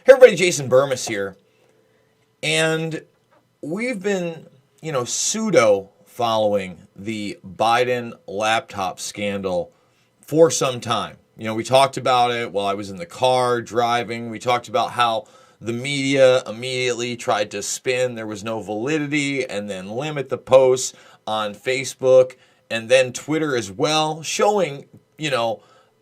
Hey everybody, Jason Burmis here. And we've been, pseudo following the Biden laptop scandal for some time. We talked about it while I was in the car driving. We talked about how the media immediately tried to spin there was no validity and then limit the posts on Facebook and then Twitter as well, showing,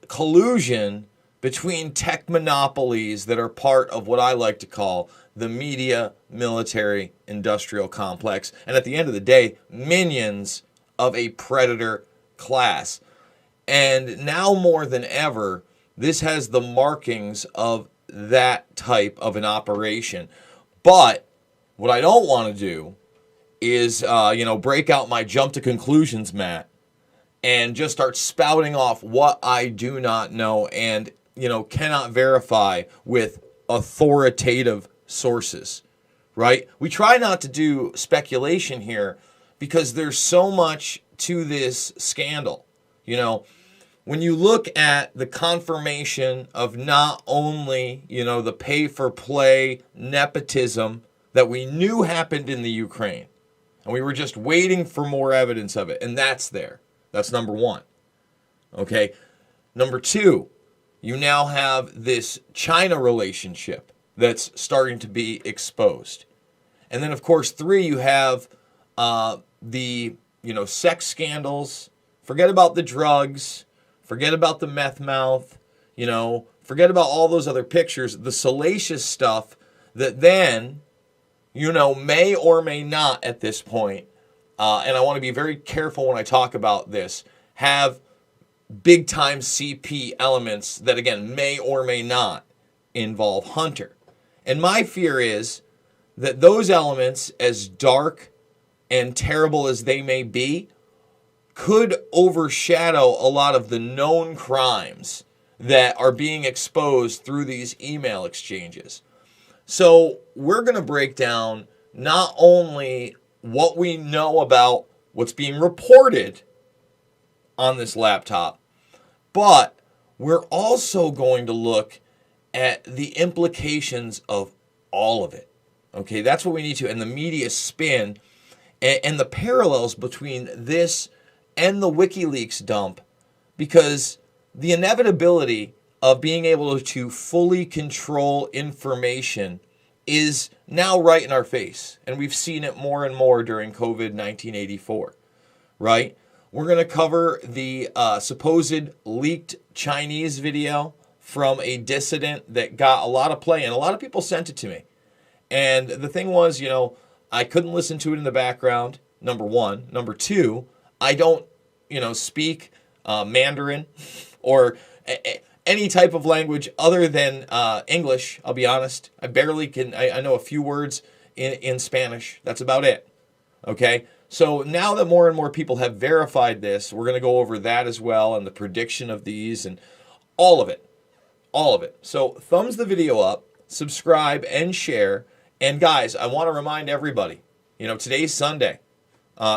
collusion between tech monopolies that are part of what I like to call the media military industrial complex. And at the end of the day, minions of a predator class. And now more than ever, this has the markings of that type of an operation. But what I don't want to do is, break out my jump to conclusions mat and just start spouting off what I do not know and cannot verify with authoritative sources, right? We try not to do speculation here because there's so much to this scandal. When you look at the confirmation of not only, the pay-for-play nepotism that we knew happened in the Ukraine, and we were just waiting for more evidence of it, and that's there. That's number one. Okay? Number two, you now have this China relationship that's starting to be exposed. And then, of course, three, you have the, sex scandals. Forget about the drugs. Forget about the meth mouth. Forget about all those other pictures. The salacious stuff that then, may or may not at this point, and I want to be very careful when I talk about this, have big time CP elements that, again, may or may not involve Hunter. And my fear is that those elements, as dark and terrible as they may be, could overshadow a lot of the known crimes that are being exposed through these email exchanges. So we're going to break down not only what we know about what's being reported on this laptop, but we're also going to look at the implications of all of it. Okay, that's what we need to. And the media spin and the parallels between this and the Wikileaks dump, because the inevitability of being able to fully control information is now right in our face. And we've seen it more and more during COVID 1984, right? We're going to cover the supposed leaked Chinese video from a dissident that got a lot of play, and a lot of people sent it to me. And the thing was, I couldn't listen to it in the background, number one. Number two, I don't, speak Mandarin or any type of language other than English, I'll be honest. I barely can, I know a few words in Spanish. That's about it, okay? So now that more and more people have verified this, we're going to go over that as well and the prediction of these and all of it. All of it. So thumbs the video up, subscribe, and share. And guys, I want to remind everybody, today's Sunday.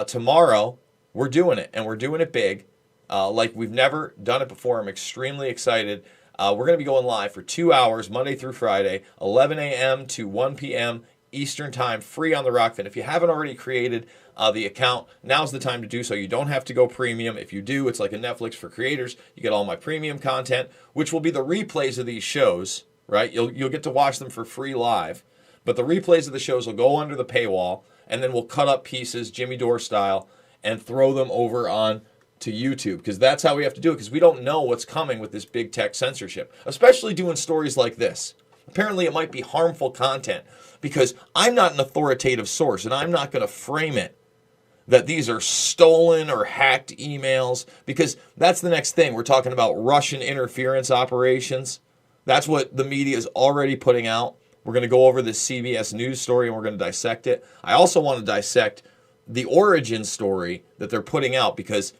Tomorrow, we're doing it, and we're doing it big. Like we've never done it before. I'm extremely excited. We're going to be going live for 2 hours, Monday through Friday, 11 a.m. to 1 p.m. Eastern Time, free on the Rockfin. If you haven't already created the account, now's the time to do so. You don't have to go premium. If you do, it's like a Netflix for creators. You get all my premium content, which will be the replays of these shows, right? You'll get to watch them for free live. But the replays of the shows will go under the paywall, and then we'll cut up pieces, Jimmy Dore style, and throw them over on to YouTube, because that's how we have to do it, because we don't know what's coming with this big tech censorship, especially doing stories like this. Apparently, it might be harmful content, because I'm not an authoritative source, and I'm not going to frame it that these are stolen or hacked emails, because that's the next thing. We're talking about Russian interference operations. That's what the media is already putting out. We're going to go over this CBS News story, and we're going to dissect it. I also want to dissect the origin story that they're putting out, because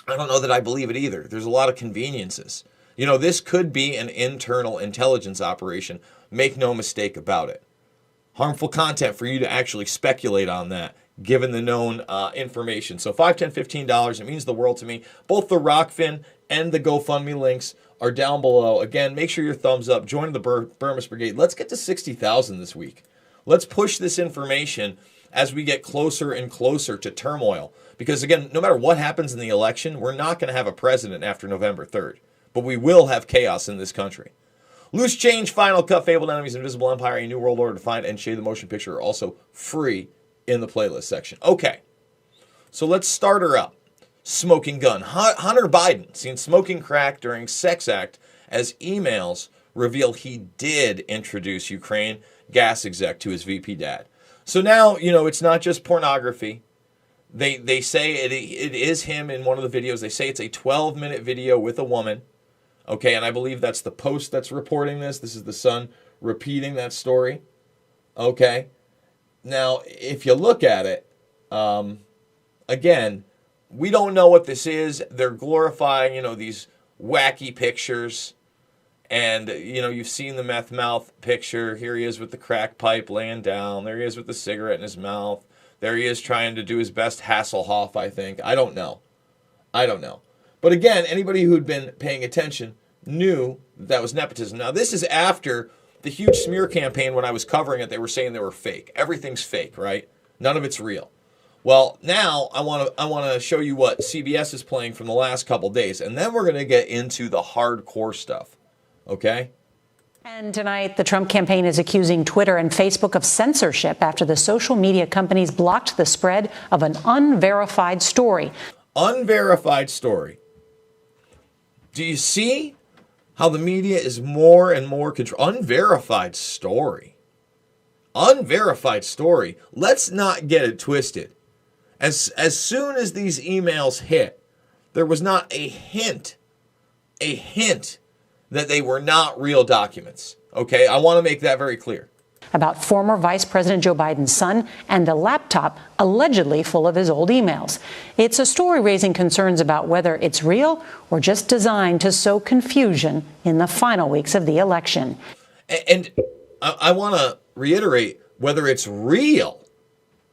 I don't know that I believe it either. There's a lot of conveniences. This could be an internal intelligence operation. Make no mistake about it. Harmful content for you to actually speculate on that, given the known information. So $5, $10, $15, it means the world to me. Both the Rockfin and the GoFundMe links are down below. Again, make sure your thumbs up. Join the Burmis Brigade. Let's get to 60,000 this week. Let's push this information as we get closer and closer to turmoil. Because again, no matter what happens in the election, we're not going to have a president after November 3rd. But we will have chaos in this country. Loose Change, Final Cut, Fabled Enemies, Invisible Empire, A New World Order Defined, and Shade the Motion Picture are also free in the playlist section. Okay, so let's start her up. Smoking gun. Hunter Biden seen smoking crack during sex act as emails reveal he did introduce Ukraine gas exec to his VP dad. So now, it's not just pornography. They say it is him in one of the videos. They say it's a 12-minute video with a woman. Okay, and I believe that's the Post that's reporting this. This is the Sun repeating that story. Okay. Now, if you look at it, again, we don't know what this is. They're glorifying, these wacky pictures. And, you've seen the meth mouth picture. Here he is with the crack pipe laying down. There he is with the cigarette in his mouth. There he is trying to do his best Hasselhoff, I think. I don't know. But again, anybody who'd been paying attention knew that was nepotism. Now, this is after the huge smear campaign. When I was covering it, they were saying they were fake. Everything's fake, right? None of it's real. Well, now I want to show you what CBS is playing from the last couple days, and then we're going to get into the hardcore stuff. Okay? And tonight, the Trump campaign is accusing Twitter and Facebook of censorship after the social media companies blocked the spread of an unverified story. Unverified story. Do you see how the media is more and more controlled? Unverified story. Unverified story. Let's not get it twisted. As soon as these emails hit, there was not a hint that they were not real documents. Okay, I want to make that very clear. About former Vice President Joe Biden's son and a laptop allegedly full of his old emails. It's a story raising concerns about whether it's real or just designed to sow confusion in the final weeks of the election. And I want to reiterate whether it's real.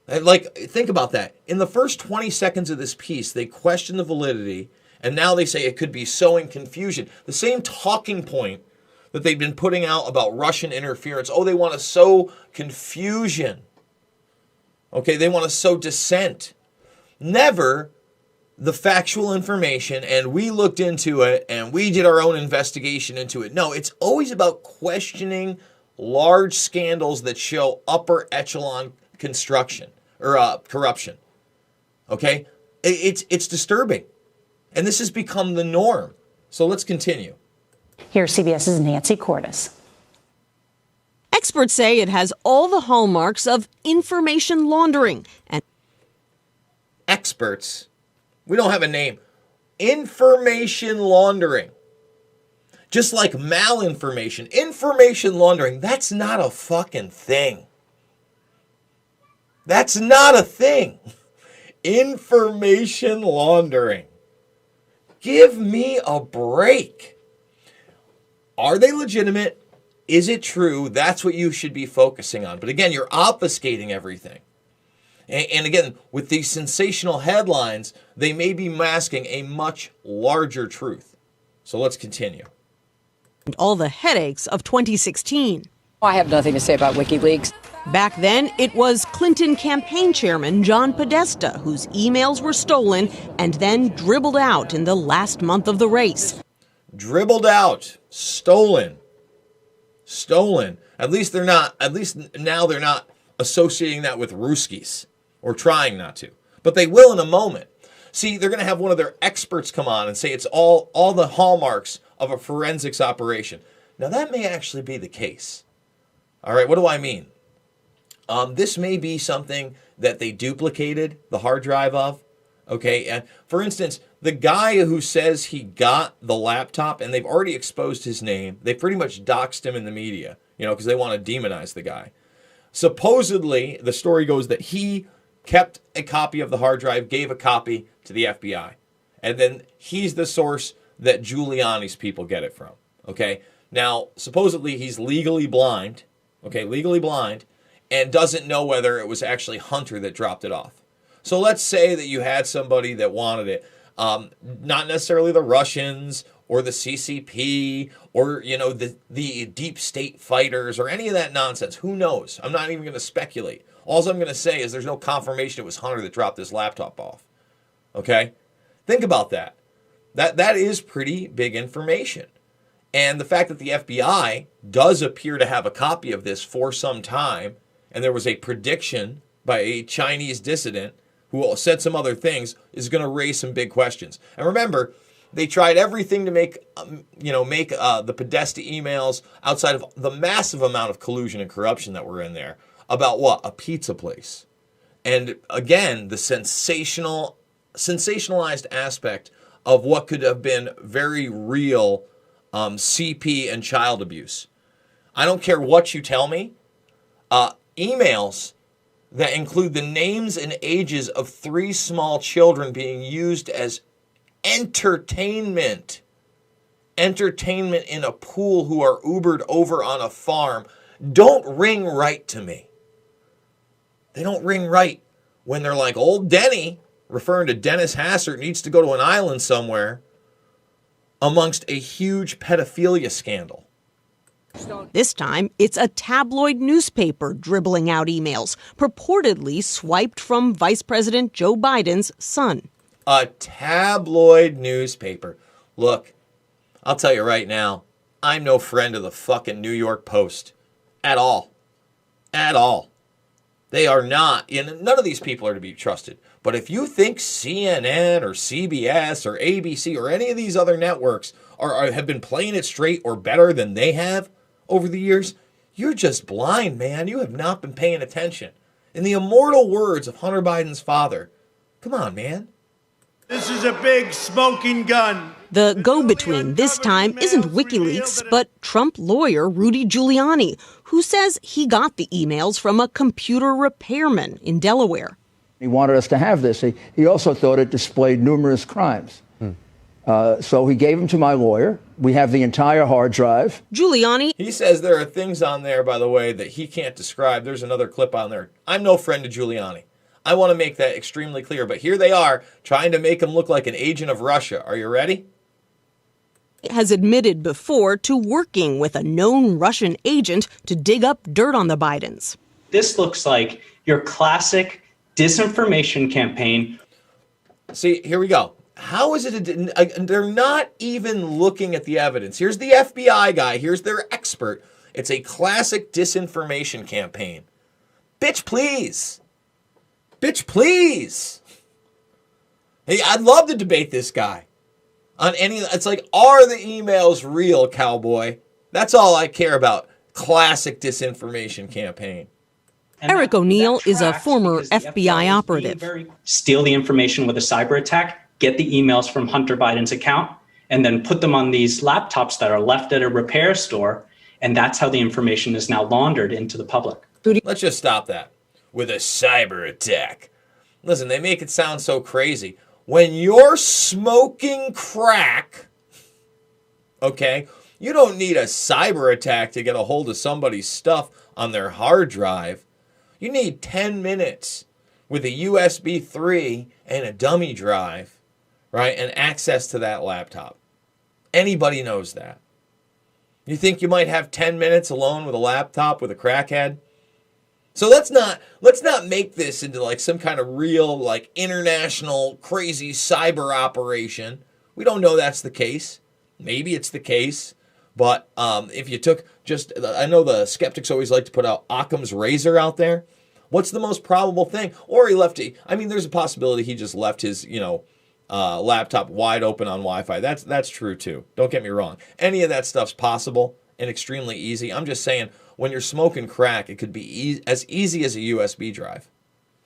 Like, think about that. In the first 20 seconds of this piece, they question the validity, and now they say it could be sowing confusion. The same talking point that they've been putting out about Russian interference. Oh, they want to sow confusion. Okay, they want to sow dissent. Never the factual information, and we looked into it, and we did our own investigation into it. No, it's always about questioning large scandals that show upper echelon construction or corruption. Okay, it's disturbing, and this has become the norm. So let's continue. Here's CBS's Nancy Cordes. Experts say it has all the hallmarks of information laundering. And experts, we don't have a name. Information laundering. Just like malinformation. Information laundering, that's not a fucking thing. That's not a thing. Information laundering. Give me a break. Are they legitimate? Is it true? That's what you should be focusing on. But again, you're obfuscating everything. And again, with these sensational headlines, they may be masking a much larger truth. So let's continue. All the headaches of 2016. I have nothing to say about WikiLeaks. Back then, it was Clinton campaign chairman John Podesta whose emails were stolen and then dribbled out in the last month of the race. Dribbled out, stolen. At least now they're not associating that with Ruskies, or trying not to. But they will in a moment. See, they're going to have one of their experts come on and say it's all the hallmarks of a forensics operation. Now, that may actually be the case. All right, what do I mean? This may be something that they duplicated the hard drive of. Okay, and for instance, the guy who says he got the laptop, and they've already exposed his name. They pretty much doxed him in the media, because they want to demonize the guy. Supposedly, the story goes that he kept a copy of the hard drive, gave a copy to the FBI. And then he's the source that Giuliani's people get it from. Okay, now, supposedly he's legally blind, and doesn't know whether it was actually Hunter that dropped it off. So let's say that you had somebody that wanted it. Not necessarily the Russians or the CCP or, the deep state fighters or any of that nonsense. Who knows? I'm not even going to speculate. All I'm going to say is there's no confirmation it was Hunter that dropped this laptop off. Okay? Think about that. That is pretty big information. And the fact that the FBI does appear to have a copy of this for some time, and there was a prediction by a Chinese dissident who said some other things, is going to raise some big questions. And remember, they tried everything to make the Podesta emails, outside of the massive amount of collusion and corruption that were in there, about what? A pizza place. And again, the sensationalized aspect of what could have been very real CP and child abuse. I don't care what you tell me. Emails that include the names and ages of 3 small children being used as entertainment in a pool who are Ubered over on a farm don't ring right to me. They don't ring right when they're like, old Denny, referring to Dennis Hassert, needs to go to an island somewhere amongst a huge pedophilia scandal. This time, it's a tabloid newspaper dribbling out emails purportedly swiped from Vice President Joe Biden's son. A tabloid newspaper. Look, I'll tell you right now, I'm no friend of the fucking New York Post. At all. At all. They are not. None of these people are to be trusted. But if you think CNN or CBS or ABC or any of these other networks have been playing it straight or better than they have over the years, you're just blind, man. You have not been paying attention. In the immortal words of Hunter Biden's father, come on, man. This is a big smoking gun. The go-between this time isn't Wikileaks, but Trump lawyer Rudy Giuliani, who says he got the emails from a computer repairman in Delaware. He wanted us to have this. He also thought it displayed numerous crimes. So he gave them to my lawyer. We have the entire hard drive. Giuliani. He says there are things on there, by the way, that he can't describe. There's another clip on there. I'm no friend of Giuliani. I want to make that extremely clear. But here they are trying to make him look like an agent of Russia. Are you ready? Has admitted before to working with a known Russian agent to dig up dirt on the Bidens. This looks like your classic disinformation campaign. See, here we go. How is it? They're not even looking at the evidence. Here's the FBI guy. Here's their expert. It's a classic disinformation campaign. Bitch, please. Bitch, please. Hey, I'd love to debate this guy on any. It's like, are the emails real, cowboy? That's all I care about. Classic disinformation campaign. And Eric O'Neill is a former FBI operative. Steal the information with a cyber attack, get the emails from Hunter Biden's account, and then put them on these laptops that are left at a repair store. And that's how the information is now laundered into the public. Let's just stop that with a cyber attack. Listen, they make it sound so crazy. When you're smoking crack, okay, you don't need a cyber attack to get a hold of somebody's stuff on their hard drive. You need 10 minutes with a USB 3 and a dummy drive, right, and access to that laptop. Anybody knows that. You think you might have 10 minutes alone with a laptop with a crackhead? So let's not make this into like some kind of real like international crazy cyber operation. We don't know that's the case. Maybe it's the case. But if you took I know the skeptics always like to put out Occam's razor out there. What's the most probable thing? Or there's a possibility he just left his, laptop wide open on Wi-Fi. That's true too. Don't get me wrong. Any of that stuff's possible and extremely easy. I'm just saying, when you're smoking crack, it could be as easy as a USB drive,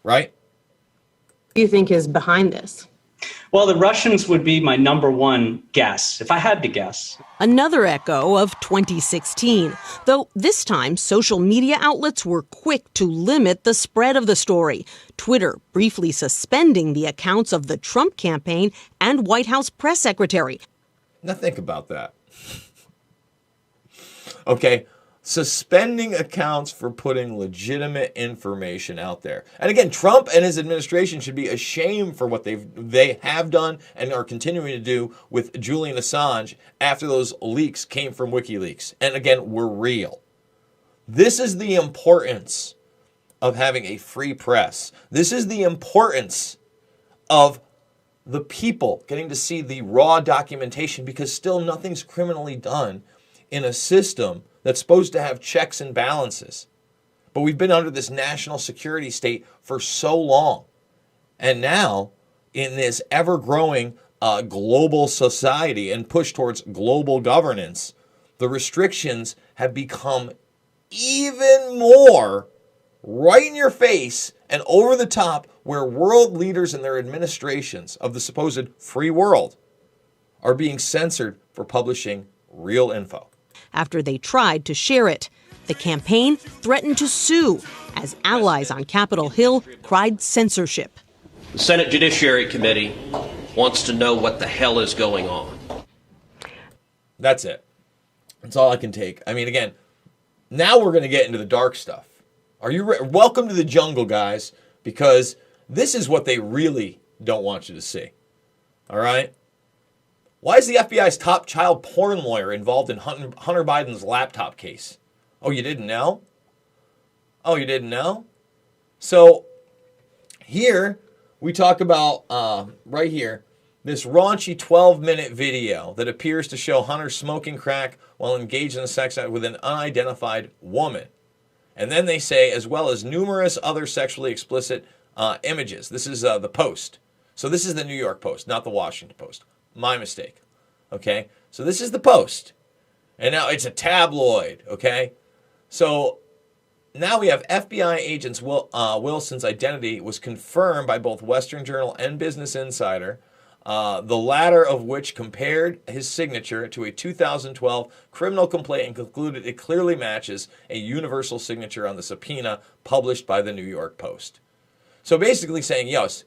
right? What do you think is behind this? Well, the Russians would be my number one guess, if I had to guess. Another echo of 2016, though this time social media outlets were quick to limit the spread of the story. Twitter briefly suspending the accounts of the Trump campaign and White House press secretary. Now think about that. Okay, suspending accounts for putting legitimate information out there. And again, Trump and his administration should be ashamed for what they have done and are continuing to do with Julian Assange after those leaks came from Wikileaks. And again, were real. This is the importance of having a free press. This is the importance of the people getting to see the raw documentation, because still nothing's criminally done in a system that's supposed to have checks and balances. But we've been under this national security state for so long. And now, in this ever-growing global society and push towards global governance, the restrictions have become even more right in your face and over the top, where world leaders and their administrations of the supposed free world are being censored for publishing real info. After they tried to share it, the campaign threatened to sue as allies on Capitol Hill cried censorship. The Senate Judiciary Committee wants to know what the hell is going on. That's it. That's all I can take. I mean, again, now we're going to get into the dark stuff. Are you welcome to the jungle, guys, because this is what they really don't want you to see. All right? Why is the FBI's top child porn lawyer involved in Hunter Biden's laptop case? Oh, you didn't know? Oh, you didn't know? So here we talk about, right here, this raunchy 12-minute video that appears to show Hunter smoking crack while engaged in a sex act with an unidentified woman. And then they say, as well as numerous other sexually explicit images. This is the Post. So this is the New York Post, not the Washington Post. My mistake. Okay? So this is the Post. And now it's a tabloid. Okay? So now we have FBI agents Wilson's identity was confirmed by both Western Journal and Business Insider, the latter of which compared his signature to a 2012 criminal complaint and concluded it clearly matches a universal signature on the subpoena published by the New York Post. So basically saying, yes,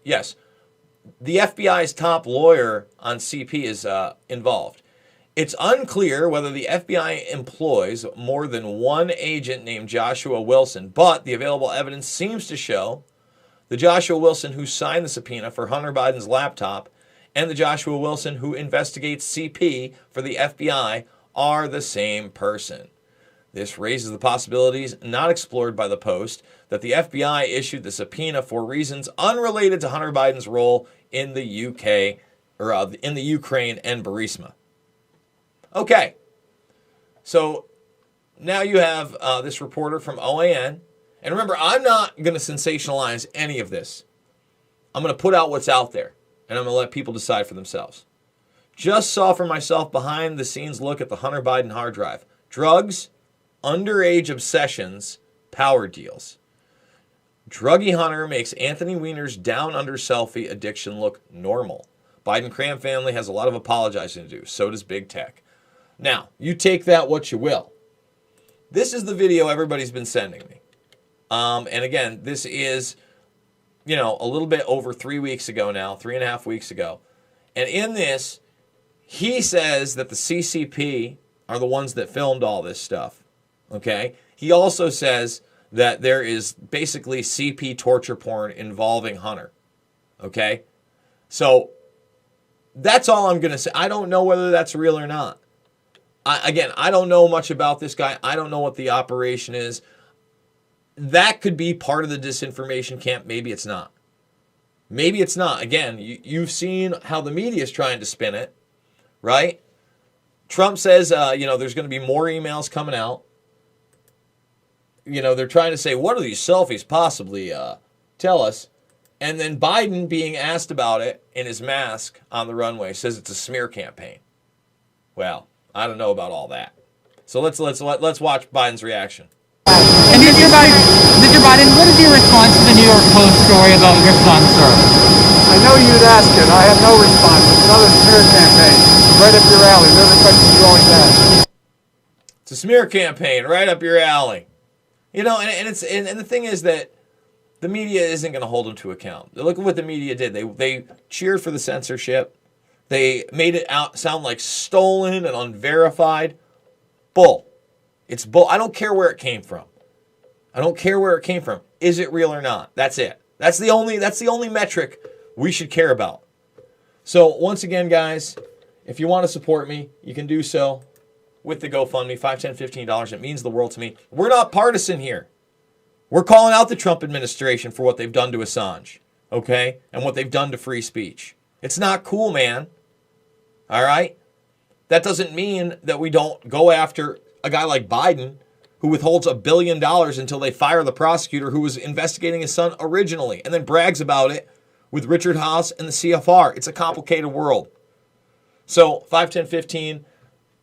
the FBI's top lawyer on CP is involved. It's unclear whether the FBI employs more than one agent named Joshua Wilson, but the available evidence seems to show the Joshua Wilson who signed the subpoena for Hunter Biden's laptop and the Joshua Wilson who investigates CP for the FBI are the same person. This raises the possibilities not explored by the Post that the FBI issued the subpoena for reasons unrelated to Hunter Biden's role in the UK or in the Ukraine and Burisma. Okay, so now you have this reporter from OAN, and remember, I'm not going to sensationalize any of this. I'm going to put out what's out there, and I'm going to let people decide for themselves. Just saw for myself behind-the-scenes look at the Hunter Biden hard drive. Drugs, underage obsessions, power deals. Druggy Hunter makes Anthony Weiner's down-under selfie addiction look normal. Biden crime family has a lot of apologizing to do. So does big tech. Now, you take that what you will. This is the video everybody's been sending me. And again, this is, a little bit over 3 weeks ago now, 3.5 weeks ago. And in this, he says that the CCP are the ones that filmed all this stuff. Okay? He also says that there is basically CP torture porn involving Hunter. Okay? So, that's all I'm going to say. I don't know whether that's real or not. I don't know much about this guy. I don't know what the operation is. That could be part of the disinformation camp. Maybe it's not. Maybe it's not. Again, you've seen how the media is trying to spin it, right? Trump says, there's going to be more emails coming out. They're trying to say, what are these selfies possibly tell us? And then Biden, being asked about it in his mask on the runway, says it's a smear campaign. Well, I don't know about all that. So let's watch Biden's reaction. And Mr. Biden, what is your response to the New York Post story about your son, sir? I know you'd ask it. I have no response. It's another smear campaign. Right up your alley. They're the questions you always ask. It's a smear campaign, right up your alley. And the thing is that the media isn't going to hold him to account. Look at what the media did. They cheered for the censorship. They made it sound like stolen and unverified. Bull. It's bull. I don't care where it came from. I don't care where it came from. Is it real or not? That's it. That's the only metric we should care about. So once again, guys, if you want to support me, you can do so with the GoFundMe, $5, $10, $15. It means the world to me. We're not partisan here. We're calling out the Trump administration for what they've done to Assange, okay? And what they've done to free speech. It's not cool, man. All right? That doesn't mean that we don't go after a guy like Biden who withholds $1 billion until they fire the prosecutor who was investigating his son originally and then brags about it with Richard Haas and the CFR. It's a complicated world. So 5, 10, 15,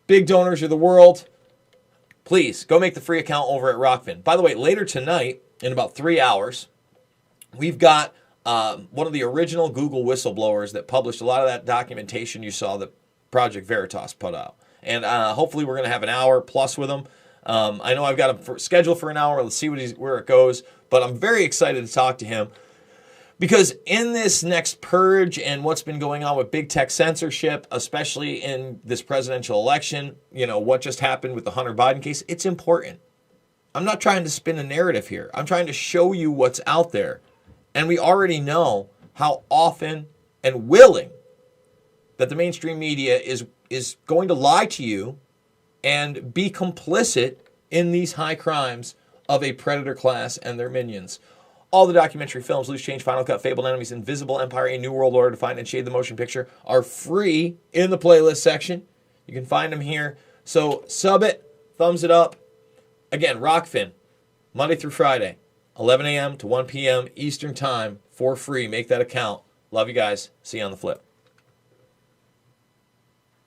big donors of the world. Please go make the free account over at Rockfin. By the way, later tonight, in about 3 hours, we've got one of the original Google whistleblowers that published a lot of that documentation you saw that Project Veritas put out. And hopefully we're going to have an hour plus with him. I know I've got him scheduled for an hour. Let's see where it goes. But I'm very excited to talk to him. Because in this next purge and what's been going on with big tech censorship, especially in this presidential election, what just happened with the Hunter Biden case, it's important. I'm not trying to spin a narrative here. I'm trying to show you what's out there. And we already know how often and willing that the mainstream media is going to lie to you and be complicit in these high crimes of a predator class and their minions. All the documentary films, Loose Change, Final Cut, Fabled Enemies, Invisible Empire, A New World Order, Defined and Shade the Motion Picture are free in the playlist section. You can find them here. So sub it, thumbs it up. Again, Rockfin, Monday through Friday, 11 a.m. to 1 p.m. Eastern Time for free. Make that account. Love you guys. See you on the flip.